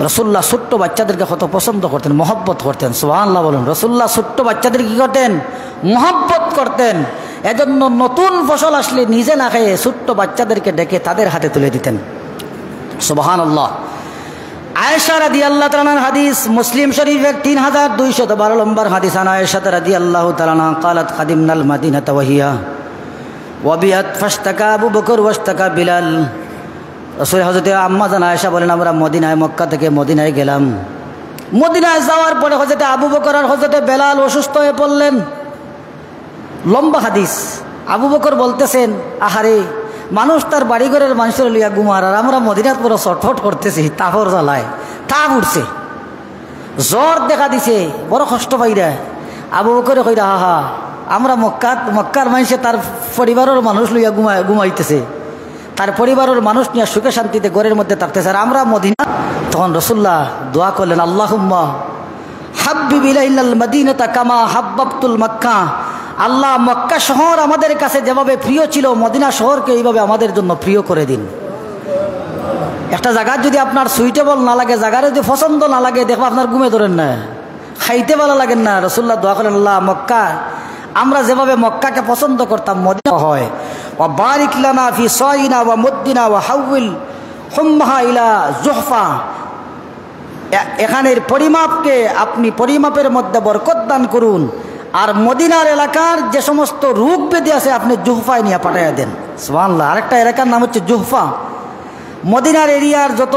[SPEAKER 1] রাসূলুল্লাহ ছোট্ট বাচ্চাদেরকে কত পছন্দ করতেন, মহব্বত করতেন। সুবহানাল্লাহ বলুন। রাসূলুল্লাহ ছোট্ট বাচ্চাদের কি করতেন? মহব্বত করতেন। এজন্য নতুন ফসল আসলে নিজে না খেয়ে ছোট্ট বাচ্চাদেরকে ডেকে তাদের হাতে তুলে দিতেন। সুবহানাল্লাহ। আয়েশা রাদিয়াল্লাহু তাআলার হাদিস, মুসলিম শরীফের 3212 নম্বর হাদিস। আয়েশা রাদিয়াল্লাহু তাআলা قالت قدمنا المدينة وهي وبيت فاشتكى أبو بكر واشتكى بلال। রাসূল হযরত আম্মা জান আয়েশা বলেন, আমরা মদিনায়, মক্কা থেকে মদিনায় গেলাম। মদিনায় যাওয়ার পরে হযরত আবু বকর আর হযরত বেলাল অসুস্থ হয়ে পড়লেন। লম্বা হাদিস। আবু বকর বলতেছেন, আহারে মানুষ তার বাড়িঘরের মানুষের লইয়া ঘুমার, আর আমরা মদিনাত পুরো ছটফট করতেছি, তাপর জ্বালায়, তাপ উঠছে, জ্বর দেখা দিছে, বড় কষ্ট পাইরা। আবু বকরে কইরা, হা আমরা মক্কার মানুষে তার পরিবারের মানুষ লইয়া ঘুমাইতেছে, তার পরিবারের মানুষ নিয়ে সুখে শান্তিতে ঘরের মধ্যে থাকতেছে, আর আমরা মদিনা। তখন রাসূলুল্লাহ দোয়া করলেন, আল্লাহুম্মা হাব্বিব ইলাইনাল মাদিনাতা কামা হাব্বাবতুল মক্কা। আল্লাহ মক্কা শহর আমাদের কাছে যেভাবে প্রিয় ছিল, মদিনা শহরকে এইভাবে আমাদের জন্য প্রিয় করে দিন। একটা জায়গা যদি আপনার সুইটেবল না লাগে, জায়গার যদি পছন্দ না লাগে, দেখবো আপনার ঘুমে ধরেন না, খাইতে ভালো লাগেন না। রাসূলুল্লাহ দোয়া করেন, আল্লাহ মক্কা, আমরা যেভাবে মক্কাকে পছন্দ করতাম মদিনা হয়। ওয়া বারিক লানা ফি সাইনা ওয়া মুদ্দিনা ওয়া হাউল হুম্মাহা ইলা জুহফা। এখানের পরিমাপকে আপনি পরিমাপের মধ্যে বরকত দান করুন, আর মদিনার এলাকার যে সমস্ত রোগ ব্যাধি আছে আপনি জুহফায় নিয়ে পাঠাইয়া দেন। সুবহানাল্লাহ। আরেকটা এলাকার নাম হচ্ছে জুহফা। মদিনার এরিয়ার যত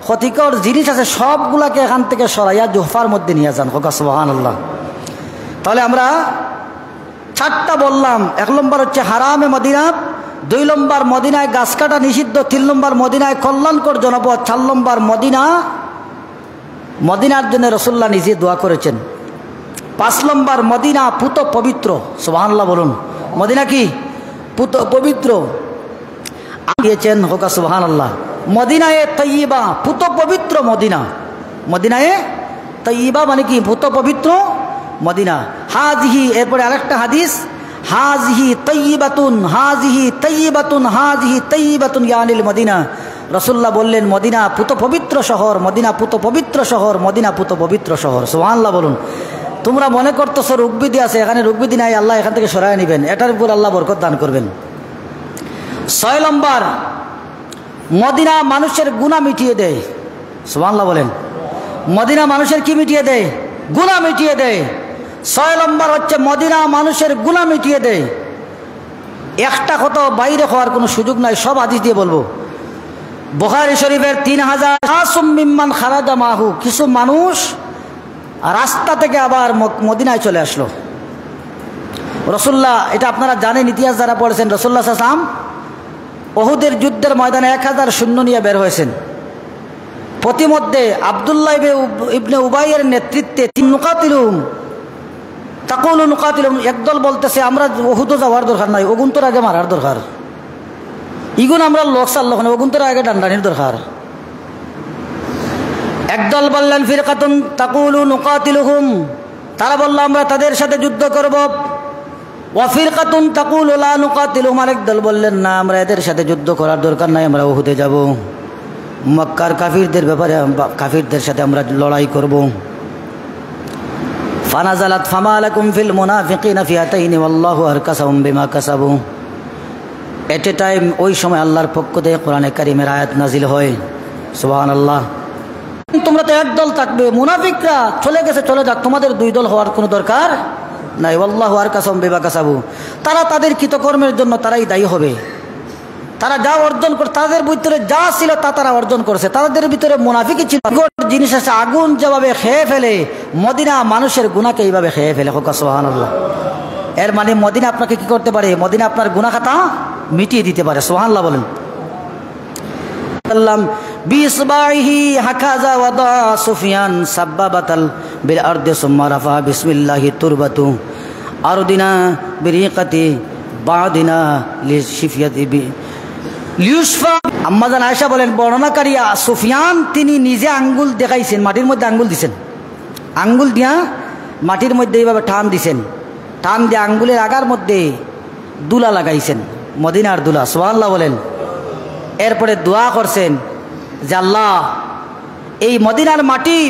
[SPEAKER 1] ক্ষতিকর জিনিস আছে সবগুলাকে এখান থেকে সরাইয়া জুহফার মধ্যে নিয়ে যান। হোক সুবহানাল্লাহ। তাহলে আমরা 4টা বললাম। 1 নম্বর হচ্ছে হারামে মদিনা, 2 নম্বর মদিনায় গাছ কাটা নিষিদ্ধ, 3 নম্বর মদিনায় কল্যাণকর জনপদ, 4 নম্বর মদিনার জন্য রাসূলুল্লাহ নিজে দোয়া করেছেন। 5 নম্বর মদিনা পুত পবিত্র, সুবহানাল্লাহ বলুন। মদিনা কি? পুত পবিত্র দিয়েছেন, হোকা সুবহানাল্লাহ। মদিনায়ে তৈয়বা পুত পবিত্র মদিনা, মদিনায়ে তৈয়বা মানে কি? পুত পবিত্র মদিনা। হাজিহি, এরপরে আরেকটা হাদিস, হাজিহি তৈয়বাতুন, হাজিহি তৈয়বাতুন, হাজিহি তৈয়বাতুন ইয়ানিল মদিনা। রাসূলুল্লাহ বললেন মদিনা পুত পবিত্র শহর, মদিনা পুত পবিত্র শহর, মদিনা পুত পবিত্র শহর, সুবহানাল্লাহ বলুন। তোমরা মনে করতেছো রোগবিধি আছে, এখানে রোগবিধি নাই, আল্লাহ এখান থেকে সরায় নেবেন, এটার উপর আল্লাহ বরকত দান করবেন। 6 নম্বর মদিনা মানুষের গুনাহ মিটিয়ে দেয়, সুবহানাল্লাহ বলেন। মদিনা মানুষের কি মিটিয়ে দেয়? গুনাহ মিটিয়ে দেয়। 6 নম্বর হচ্ছে মদিনা মানুষের গুনাহ মিটিয়ে দেয়। একটা কথা বাইরে হওয়ার কোনো সুযোগ নাই, সব হাদিস দিয়ে বলবো। বুখারী শরীফের 3000 মিম্মান খারাজা মাহু, কিছু মানুষ রাস্তা থেকে আবার মদিনায় চলে আসলো। রাসূলুল্লাহ, এটা আপনারা জানেন, ইতিহাস যারা পড়েছেন, রাসূলুল্লাহ সাল্লাল্লাহু আলাইহি ওয়াসাল্লাম উহুদের যুদ্ধের ময়দানে 1000 সৈন্য নিয়ে বের হয়েছেন। প্রতিমধ্যে আব্দুল্লাহ ইবনে উবাইয়ের নেতৃত্বে নুকাতিলুহুম তাকুলু নুকাতিলুহুম, একদল বলতেছে আমরা উহুদে যাওয়ার দরকার নাই, ওগুন্তর আগে মারার দরকার, ইগুন আমরা লোক সাল্লাহ না, ওগুন্তর আগে ডান্ডানির দরকার। একদল বললেন ফিরকাতুন তাকুলু নুকাতিলুহুম, তারা বলল আমরা তাদের সাথে যুদ্ধ করব। ওয়া ফিরকাতুন তাকুলু লা নুকাতিলুহুম, আরেক দল বললেন না আমরা এদের সাথে যুদ্ধ করার দরকার নাই, আমরা উহুদে যাব, মক্কার কাফিরদের ব্যাপারে, কাফিরদের সাথে আমরা লড়াই করব। ফানাজালাত ফামা লাকুম ফিল মুনাফিকিনা ফিয়াতাইনি ওয়াল্লাহু আরকাসাহুম বিমা কাসাবু। এট এ টাইম ওই সময় আল্লাহর পক্ষ থেকে কোরআনে কারিমের আয়াত নাজিল হয়, সুবহানাল্লাহ। তোমরা তো এক দল থাকবে, মুনাফিকরা চলে গেছে, চলে যাক, তোমাদের 2 দল হওয়ার কোনো দরকার নাই। ওয়াল্লাহু আরকাসাহুম বিমা কাসাবু, তারা তাদের কৃতকর্মের জন্য তারাই দায়ী হবে। তারা যা অর্জন করে, তাদের ভিতরে যা ছিল তা তারা অর্জন করেছে, তাদের ভিতরে মুনাফিকই ছিল। জিনিস আছে, আগুন যেভাবে খেয়ে ফেলে, মদিনা মানুষের গুনাহকে এইভাবে খেয়ে ফেলে, হোক সুবহানাল্লাহ। এর মানে মদিনা আপনাকে কি করতে পারে? মদিনা আপনার গুনাহ খাতা মিটিয়ে দিতে পারে, সুবহানাল্লাহ বলেন। বিসবাইহি হাকাজা ওয়াদা সুফিয়ান সাব্বাবাতাল বিল আরদি সুম্মা রাফা বিসমিল্লাহি তুরবাতু আরদিনা বিরিকাতি বাদিনা লিশিফিয়াতি লিউসফা। আম্মাজান আয়েশা বলেন, বর্ণনাকারী সুফিয়ান তিনি নিজে আঙ্গুল দেখাইছেন, মাটির মধ্যে আঙ্গুল দিছেন, আঙ্গুল দিয়া মাটির মধ্যে এইভাবে টান দিছেন, টান দিয়ে আঙ্গুলের আগার মধ্যে দুলা লাগাইছেন, মদিনার দুলা, সুবহানাল্লাহ বলেন। এরপরে দোয়া করছেন যে আল্লাহ এই মদিনার মাটি,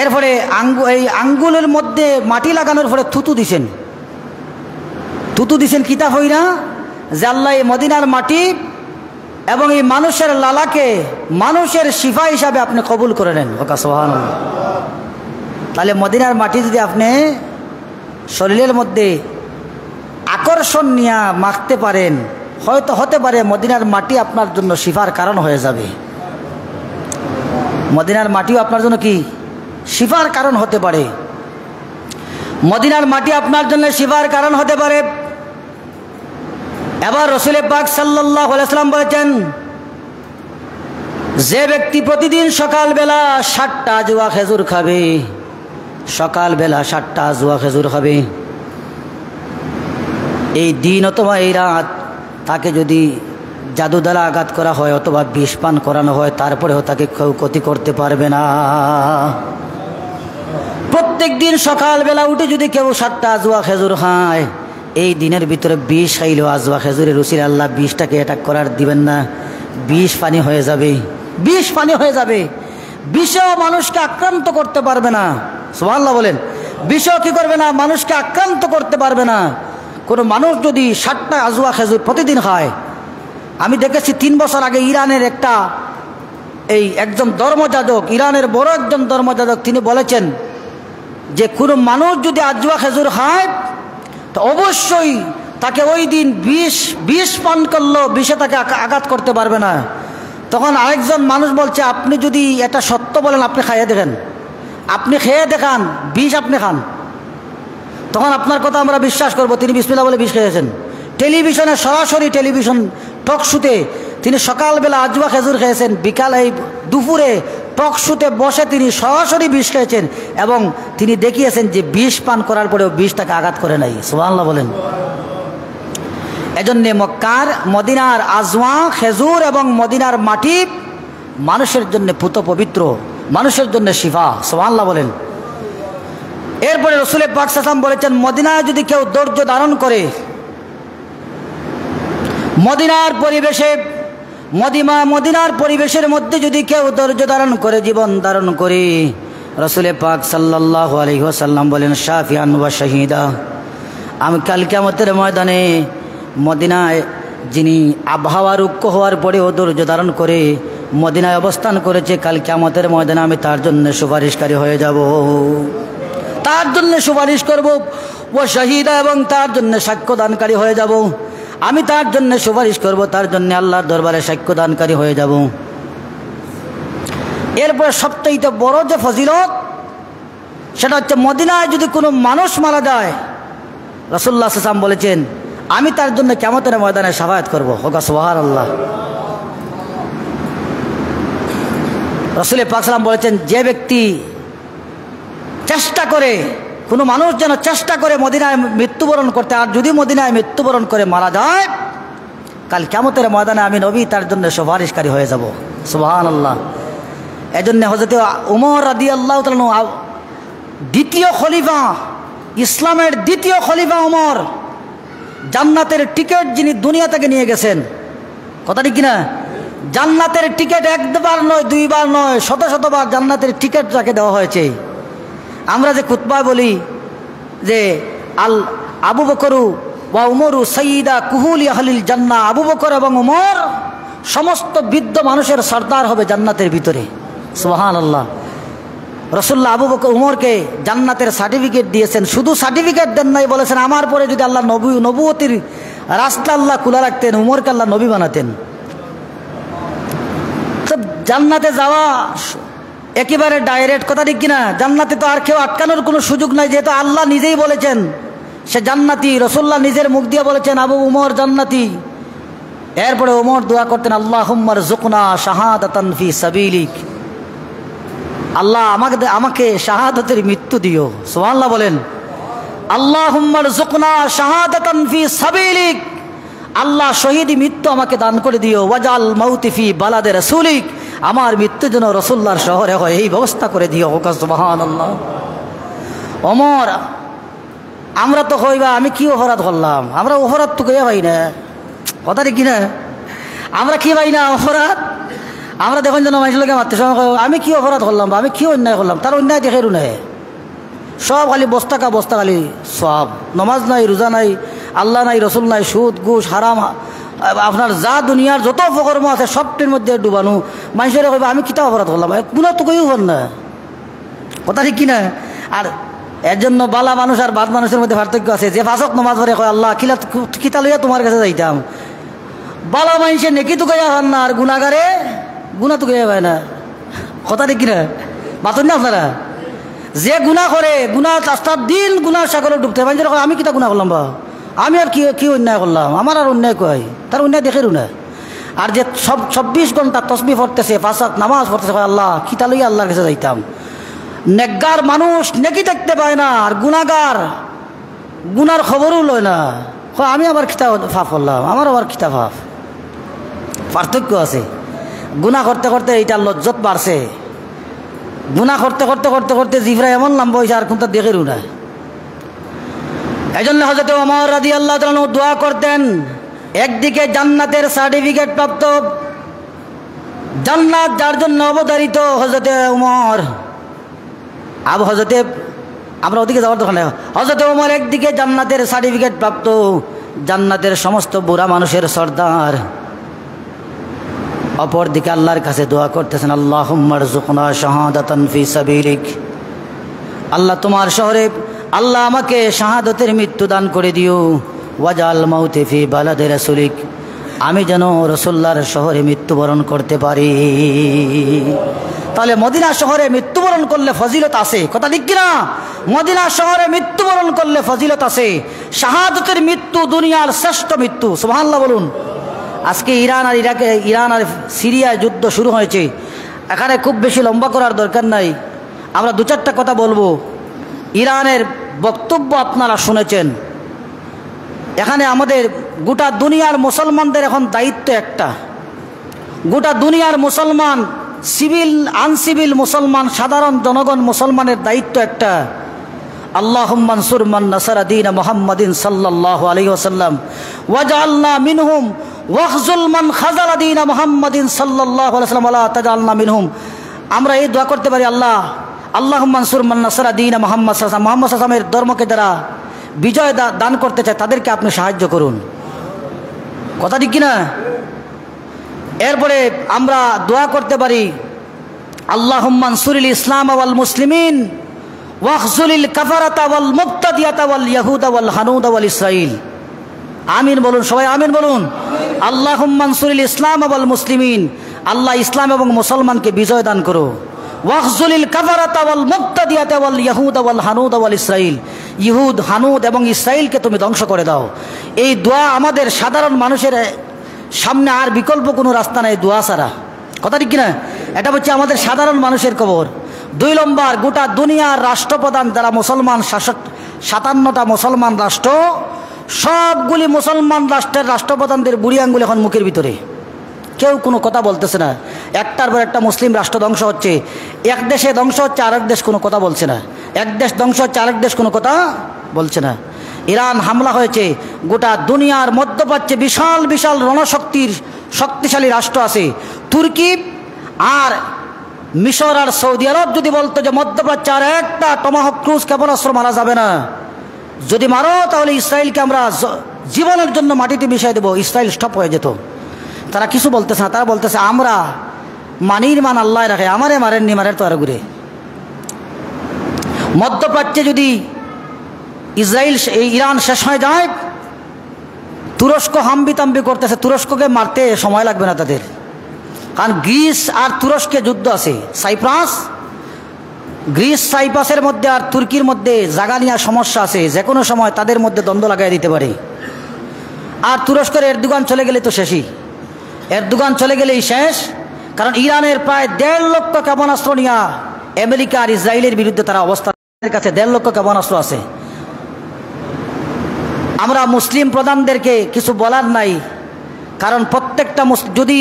[SPEAKER 1] এরপরে এই আঙ্গুলের মধ্যে মাটি লাগানোর পরে থুতু দিছেন, থুতু দিছেন কিতাব হইরা যে আল্লাহ এই মদিনার মাটি এবং এই মানুষের লালাকে মানুষের শিফা হিসাবে আপনি কবুল করে নেন, ওকা সুবহানাল্লাহ। তাহলে মদিনার মাটি যদি আপনি শরীরের মধ্যে আকর্ষণ নিয়ে মাখতে পারেন, হয়তো হতে পারে মদিনার মাটি আপনার জন্য শিফার কারণ হয়ে যাবে। মদিনার মাটিও আপনার জন্য কি শিফার কারণ হতে পারে, মদিনার মাটি আপনার জন্য শিফার কারণ হতে পারে। এবার রাসূল পাক সাল্লাল্লাহু আলাইহি ওয়াসাল্লাম বলেছেন, যে ব্যক্তি প্রতিদিন সকালবেলা 7টা জুয়া খেজুর খাবে, সকালবেলা 7টা জুয়া খেজুর খাবে, এই দিন অথবা এই রাত তাকে যদি জাদু দ্বারা আঘাত করা হয় অথবা বিষ পান করানো হয়, তারপরেও তাকে কেউ ক্ষতি করতে পারবে না। প্রত্যেক দিন সকালবেলা উঠে যদি কেউ 7টা জুয়া খেজুর খায়, এই দিনের ভিতরে বিষ খাইলেও আজওয়া খেজুরের রুচির আল্লাহ বিষটাকে অ্যাটাক করার দিবেন না, বিষ পানি হয়ে যাবে, বিষ পানি হয়ে যাবে, বিষও মানুষকে আক্রান্ত করতে পারবে না, সুবহানাল্লাহ বলেন। বিষও কি করবে না? মানুষকে আক্রান্ত করতে পারবে না। কোনো মানুষ যদি 7টা আজওয়া খেজুর প্রতিদিন খায়, আমি দেখেছি 3 বছর আগে ইরানের একজন ধর্মযাজক, ইরানের বড় একজন ধর্মযাজক, তিনি বলেছেন যে কোনো মানুষ যদি আজওয়া খেজুর খায় তো অবশ্যই তাকে ওই দিন বিষ পান করলো, বিষে তাকে আঘাত করতে পারবে না। তখন আরেকজন মানুষ বলছে, আপনি যদি এটা সত্য বলেন আপনি খাইয়ে দেখেন, আপনি খেয়ে দেখান, বিষ আপনি খান, তখন আপনার কথা আমরা বিশ্বাস করব তিনি বিসমিল্লাহ বলে বিষ খেয়েছেন। টেলিভিশনে, সরাসরি টেলিভিশন টক শুতে তিনি সকালবেলা আজওয়া খেজুর খেয়েছেন, বিকালে দুপুরে টক শুতে বসে তিনি সরাসরি বিষ খেয়েছেন এবং তিনি দেখিয়েছেন যে বিষ পান করার পরেও বিষ তাকে আঘাত করে নাই। সুবহানাল্লাহ বলেন। এজন্যে মক্কার, মদিনার আজওয়া খেজুর এবং মদিনার মাটি মানুষের জন্য পুত পবিত্র, মানুষের জন্য শিফা। সুবহানাল্লাহ বলেন। এরপরে রাসূল পাক সাল্লাল্লাহু আলাইহি ওয়াসাল্লাম বলেছেন, মদিনায় যদি কেউ ধৈর্য ধারণ করে, মদিনার পরিবেশের মধ্যে যদি কেউ ধৈর্য ধারণ করে, জীবন ধারণ করে, রাসূল পাক সাল্লাল্লাহু আলাইহি ওয়াসাল্লাম বলেন, শাফিআন ওয়া শাহীদা, আমি কাল কিয়ামতের ময়দানে মদিনায় যিনি আবহাওয়া রুক্ষ হওয়ার পরেও ধৈর্য ধারণ করে মদিনায় অবস্থান করেছে, কাল কিয়ামতের ময়দানে আমি তার জন্য সুপারিশকারী হয়ে যাব, তার জন্য সুপারিশ করব। ও শাহীদা, এবং তার জন্য সাক্ষ্যদানকারী হয়ে যাব, আমি তার জন্য সুপারিশ করব, তার জন্য আল্লাহর দরবারে সাক্ষ্যদানকারী হয়ে যাব। এরপরে সবচেয়ে বড় যে ফজিলত, সেটা হচ্ছে মদিনায় যদি কোনো মানুষ মারা যায়, রাসূলুল্লাহ সাল্লাল্লাহু আলাইহি ওয়াসাল্লাম বলেছেন, আমি তার জন্য কিয়ামতের ময়দানে শাফায়াত করব। হোক সুবহানাল্লাহ। রাসূল পাক সাল্লাল্লাহু আলাইহি ওয়াসাল্লাম বলেছেন, যে ব্যক্তি চেষ্টা করে, কোনো মানুষ যেন চেষ্টা করে মদিনায় মৃত্যুবরণ করতে, আর যদি মদিনায় মৃত্যুবরণ করে মারা যায়, কাল কিয়ামতের ময়দানে আমি নবী তার জন্য সুপারিশকারী হয়ে যাব। সুবহানাল্লাহ। এজন্য হযরত ওমর রাদিয়াল্লাহু তাআলা, দ্বিতীয় খলিফা, ইসলামের দ্বিতীয় খলিফা ওমর, জান্নাতের টিকিট যিনি দুনিয়া থেকে নিয়ে গেছেন, কথা ঠিক কিনা? জান্নাতের টিকিট একবার নয়, দুইবার নয়, শত শতবার জান্নাতের টিকিট যাকে দেওয়া হয়েছে। আমরা যে খুতবা বলি যে আবু বকরু ওয়া উমরু সাইয়্যিদা কুহুলি আহলিল জান্নাহ, আবু বকর এবং উমর সমস্ত বৃদ্ধ মানুষের সর্দার হবে জান্নাতের ভিতরে। সুবহানাল্লাহ। রাসূলুল্লাহ আবু বকর উমরকে জান্নাতের সার্টিফিকেট দিয়েছেন, শুধু সার্টিফিকেট দেন নাই, বলেছেন আমার পরে যদি আল্লাহ নবুয়তির রাস্তা আল্লাহ খোলা রাখতেন, উমরকে আল্লাহ নবী বানাতেন। তো জান্নাতে যাওয়া একেবারে ডাইরেক্ট, কথা ঠিক কিনা? জান্নাতে তো আর কেউ আটকানোর কোনো সুযোগ নাই, যেহেতু আল্লাহ নিজেই বলেছেন সে জান্নাতি, রাসূলুল্লাহ নিজের মুখ দিয়ে বলেছেন আবু উমর জান্নাতি। এরপরে ওমর দোয়া করতেন, আল্লাহুম্মা রযুকনা শাহাদাতান ফি সাবিলিক, আল্লাহ আমাকে শাহাদাতের মৃত্যু দিও। সুবহানাল্লাহ বলেন। আল্লাহুম্মা রযুকনা শাহাদাতান ফি সাবিলিক, আল্লাহ শহীদ মৃত্যু আমাকে দান করে দিও। ওয়াজাল মাউতি ফি বালাদে রাসূলিক, আমার মৃত্যু যেন রাসূলুল্লাহর শহরে হয় এই ব্যবস্থা করে দিও। সুবহানাল্লাহ। ওমর, আমরা তো কইবা আমি কি অপরাধ করলাম, আমরা অপরাধ তো কইয়া ভাই না, কথা ঠিক কিনা? আমরা কি ভাই না অপরাধ? আমরা দেখুন যেন মানুষের লোকে মারতে সময় আমি কি অপরাধ করলাম বা আমি কি অন্যায় করলাম, তার অন্যায় দেখে নেয় সব খালি বস্তা খালি সব, নমাজ নাই, রোজা নাই, আল্লাহ নাই, রসুল নাই, সুদ ঘুষ হারাম, আপনার যা দুনিয়ার যত অপকর্ম আছে সবটির মধ্যে ডুবানো। মানুষের কইবা আমি কিতা অপরাধ করলাম, কোনো তো কেউ হন না, কথা ঠিক কিনা? আর এর জন্য বালা মানুষ আর বাদ মানুষের মধ্যে পার্থক্য আছে। যে ফাঁসক নমাজ পড়ে কয় আল্লাহ কিতা লইয়া তোমার কাছে যাইতাম, বালা মানুষের নেকি তো গাইয়া হন না, আর গুণাগারে গুণা তো গাইয়া হয় না, কথা ঠিক কিনা? বাতন না আপনারা? যে গুণা করে, গুণা রাস্তার দিন গুণার সাগরে ডুবতে, মানুষের আমি কিতা গুণা করলাম বা আমি আর কি অন্যায় করলাম, আমার আর অন্যায় কয়, তার অন্যায় দেখেরও না। আর যে 24 ঘন্টা তসবিহ পড়তেছে, ফাঁসাক নামাজ পড়তেছে, আল্লাহ কিতা লইয়া আল্লাহর কাছে যাইতাম। নেকগার মানুষ নেকি দেখতে পায় না, আর গুণাগার গুনার খবরও লয় না, আমি আবার কিতা ফাফ করলাম, আমার আবার কিতা ফাফ। পার্থক্য আছে। গুনাহ করতে করতে এইটা লজ্জত বাড়ছে, গুনাহ করতে করতে করতে করতে জিভরা এমন লম্বা হয়েছে আর কোনটা দেখেরও না। এই জন্য হযরত ওমর রাদিয়াল্লাহু তাআলা দোয়া করতেন, একদিকে জান্নাতের সার্টিফিকেট প্রাপ্ত, জান্নাত যার জন্য অবধারিত হযরত ওমর, আমরা ওদিকে যাওয়ার দরকার নেই। হযরত ওমর একদিকে জান্নাতের সার্টিফিকেট প্রাপ্ত, জান্নাতের সমস্ত বুড়া মানুষের সর্দার, অপর দিকে আল্লাহর কাছে দোয়া করতেছেন, আল্লাহুম্মা রযুকনা শাহাদাতান ফি সাবিলিক, আল্লাহ তোমার শহরে আল্লাহ আমাকে শাহাদাতের মৃত্যু দান করে দিও। ওয়াজাল মাউতি ফি বালাদে রাসূলিক, আমি যেন রাসূলুল্লাহর শহরে মৃত্যুবরণ করতে পারি। তাহলে মদিনা শহরে মৃত্যুবরণ করলে ফজিলত আছে, কথা ঠিক কিনা? মদিনা শহরে মৃত্যুবরণ করলে ফজিলত আছে। শাহাদাতের মৃত্যু দুনিয়ার শ্রেষ্ঠ মৃত্যু, সুবহানাল্লাহ বলুন। আজকে ইরান আর সিরিয়ায় যুদ্ধ শুরু হয়েছে। এখানে খুব বেশি লম্বা করার দরকার নাই, আমরা দু চারটা কথা বলবো। ইরানের বক্তব্য আপনারা শুনেছেন। এখানে আমাদের গোটা দুনিয়ার মুসলমানদের এখন দায়িত্ব একটা, গোটা দুনিয়ার মুসলমান, সিভিল আনসিভিল মুসলমান, সাধারণ জনগণ মুসলমানের দায়িত্ব একটা, আল্লাহুম্মা আনসুর মান নাসারা দীন মুহাম্মাদিন সাল্লাল্লাহু আলাইহি ওয়াসাল্লাম ওয়াজআলনা মিনহুম ওয়াখজুল মান খাযালা দীন মুহাম্মাদিন সাল্লাল্লাহু আলাইহি ওয়াসাল্লাম ওয়ালা তাজআলনা মিনহুম। আমরা এই দোয়া করতে পারি, আল্লাহুম্মা আনসুর মান নাসারা দীন মুহাম্মাদ সাল্লাল্লাহু আলাইহি ওয়াসাল্লামের ধর্মকে যারা বিজয় দান করতে চায় তাদেরকে আপনি সাহায্য করুন, কথা ঠিক কিনা? এরপরে আমরা দোয়া করতে পারি, আল্লাহুম্মা আনসুরিল ইসলাম ওয়াল মুসলিমিন ওয়াখজুলিল কাফারাতা ওয়াল মুবতাদিয়াতা ওয়াল ইয়াহুদা ওয়াল হানুদা ওয়াল ইসরাইল। আমিন বলুন, সবাই আমিন বলুন। আল্লাহুম্মা আনসুরিল ইসলাম ওয়াল মুসলিমিন, আল্লাহ ইসলাম এবং মুসলমানকে বিজয় দান করো। ওয়াখজুলিল কাফারাতা ওয়াল মুবতাদিয়াতা ওয়াল ইয়াহুদা ওয়াল হানুদা ওয়াল ইসরাইল, ইহুদ, হানুদ এবং ইসরাইলকে তুমি ধ্বংস করে দাও। এই দোয়া আমাদের সাধারণ মানুষের সামনে আর বিকল্প কোনো রাস্তা নেই দোয়া ছাড়া, কথা ঠিক কিনা? এটা হচ্ছে আমাদের সাধারণ মানুষের খবর। 2 নম্বর, গোটা দুনিয়ার রাষ্ট্রপ্রধান যারা মুসলমান শাসক, 57টা মুসলমান রাষ্ট্র, সবগুলি মুসলমান রাষ্ট্রের রাষ্ট্রপ্রধানদের বুড়ি আঙ্গুল এখন মুখের ভিতরে, কেউ কোনো কথা বলতেছে না। একটার পর একটা মুসলিম রাষ্ট্র ধ্বংস হচ্ছে। এক দেশে ধ্বংস হচ্ছে, আরেক দেশ কোনো কথা বলছে না। এক দেশ ধ্বংস হচ্ছে, আরেক দেশ কোনো কথা বলছে না। ইরান হামলা হয়েছে, গোটা দুনিয়ার মধ্যপ্রাচ্যে বিশাল বিশাল রণশক্তির শক্তিশালী রাষ্ট্র আছে। তুর্কি আর মিশর আর সৌদি আরব যদি বলতো যে মধ্যপ্রাচ্যে আর একটা টমাহক ক্রুজ ক্ষেপণাস্ত্র মারা যাবে না, যদি মারো তাহলে ইসরায়েলকে আমরা জীবনের জন্য মাটিতে মিশিয়ে দেবো, ইসরায়েল স্টপ হয়ে যেত। তারা কিছু বলতেছে না, তারা বলতেছে আমরা মানির মান আল্লাহ রাখে, আমারে মারেননি, মারের তো আর ঘুরে। মধ্যপ্রাচ্যে যদি ইরান শেষ হয়ে যায়, তুরস্ক হাম্বিতাম্বি করতেছে, তুরস্ককে মারতে সময় লাগবে না তাদের, কারণ গ্রিস আর তুরস্কে যুদ্ধ আছে। গ্রিস সাইপ্রাসের মধ্যে আর তুর্কির মধ্যে জায়গা নেওয়ার সমস্যা আছে, যে কোনো সময় তাদের মধ্যে দ্বন্দ্ব লাগাই দিতে পারে। আর তুরস্কের এরদোগান চলে গেলে তো শেষই, এরদোগান চলে গেলেই শেষ। কারণ ইরানের প্রায় 1.5 লক্ষ ক্ষেপণাস্ত্র নিয়ে আমেরিকা আর ইসরায়েলের বিরুদ্ধে তারা অবস্থা, তাদের কাছে 1.5 লক্ষ ক্ষেপণাস্ত্র আছে। আমরা মুসলিম প্রধানদেরকে কিছু বলার নাই, কারণ প্রত্যেকটা যদি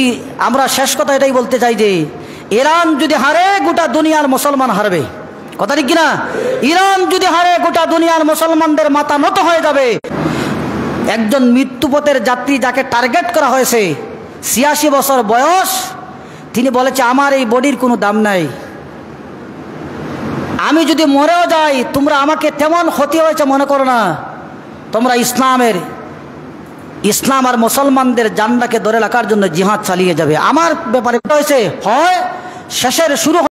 [SPEAKER 1] আমরা শেষ কথা এটাই বলতে চাই যে ইরান যদি হারে গোটা দুনিয়ার মুসলমান হারবে, কথা ঠিক কিনা? ইরান যদি হারে গোটা দুনিয়ার মুসলমানদের মাথা নত হয়ে যাবে। একজন মৃত্যুপথের যাত্রী যাকে টার্গেট করা হয়েছে, 86 বছর বয়স, তিনি বলেছে আমার এই বডির কোনো দাম নাই, আমি যদি মরেও যাই তোমরা আমাকে তেমন ক্ষতি হয়েছে মনে করো না, তোমরা ইসলাম আর মুসলমানদের জান্ডাকে ধরে রাখার জন্য জিহাদ চালিয়ে যাবে। আমার ব্যাপারে হয়েছে হয় শেষের শুরু